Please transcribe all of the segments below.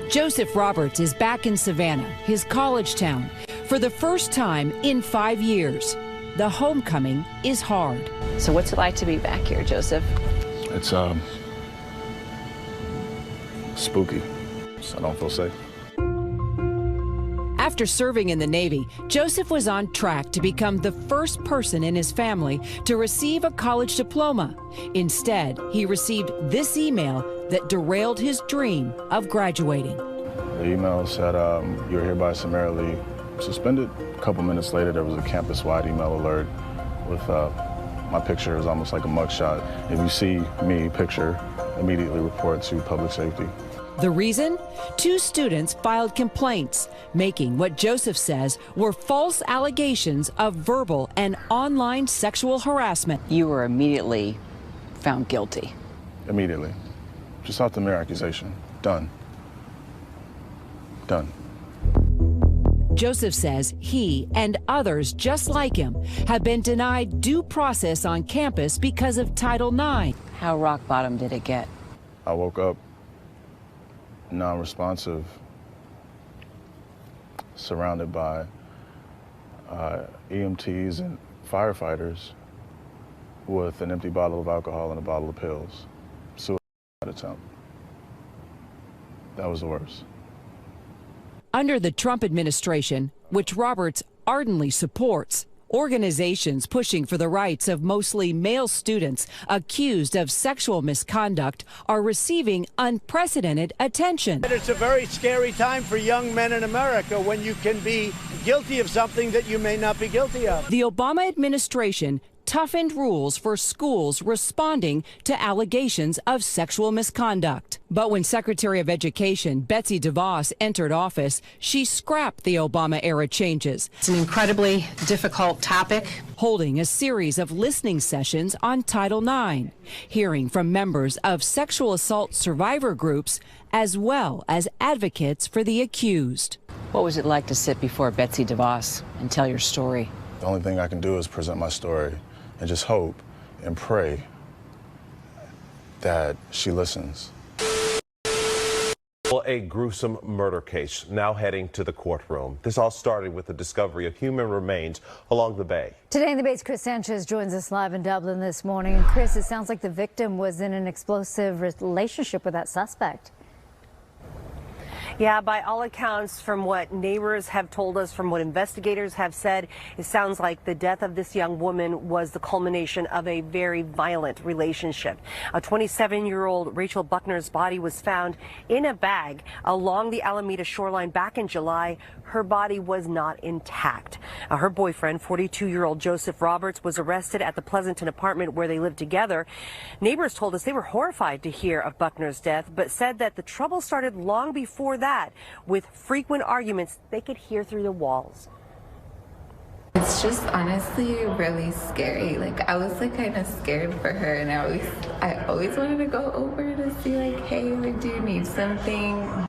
Joseph Roberts is back in Savannah, his college town, for the first time in 5 years. The homecoming is hard. So what's it like to be back here, Joseph? It's spooky. I don't feel safe. After serving in the Navy, Joseph was on track to become the first person in his family to receive a college diploma. Instead, he received this email that derailed his dream of graduating. The email said, you're hereby summarily suspended. A couple minutes later, there was a campus-wide email alert with my picture is almost like a mugshot. If you see me picture, immediately report to public safety. The reason? 2 students filed complaints, making what Joseph says were false allegations of verbal and online sexual harassment. You were immediately found guilty. Immediately. Just off the mere accusation. Done. Done. Joseph says he and others just like him have been denied due process on campus because of Title IX. How rock bottom did it get? I woke up non-responsive, surrounded by EMTs and firefighters with an empty bottle of alcohol and a bottle of pills. Suicide attempt. That was the worst. Under the Trump administration, which Roberts ardently supports, organizations pushing for the rights of mostly male students accused of sexual misconduct are receiving unprecedented attention. It's a very scary time for young men in America when you can be guilty of something that you may not be guilty of. The Obama administration toughened rules for schools responding to allegations of sexual misconduct. But when Secretary of Education Betsy DeVos entered office, she scrapped the Obama-era changes. It's an incredibly difficult topic. Holding a series of listening sessions on Title IX, hearing from members of sexual assault survivor groups, as well as advocates for the accused. What was it like to sit before Betsy DeVos and tell your story? The only thing I can do is present my story and just hope and pray that she listens. Well, a gruesome murder case now heading to the courtroom. This all started with the discovery of human remains along the bay. Today in the Bay's Chris Sanchez joins us live in Dublin this morning. And Chris, it sounds like the victim was in an explosive relationship with that suspect. Yeah, by all accounts, from what neighbors have told us, from what investigators have said, it sounds like the death of this young woman was the culmination of a very violent relationship. A 27-year-old Rachel Buckner's body was found in a bag along the Alameda shoreline back in July. Her body was not intact. Her boyfriend, 42-year-old Joseph Roberts, was arrested at the Pleasanton apartment where they lived together. Neighbors told us they were horrified to hear of Buckner's death, but said that the trouble started long before that, with frequent arguments they could hear through the walls. It's just honestly really scary. Like, I was like kind of scared for her, and I always wanted to go over to see like, hey, like, do you need something?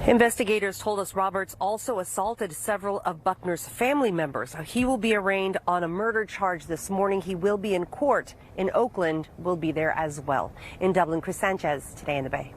Investigators told us Roberts also assaulted several of Buckner's family members. He will be arraigned on a murder charge this morning. He will be in court in Oakland. Will be there as well. In Dublin, Chris Sanchez, Today in the Bay.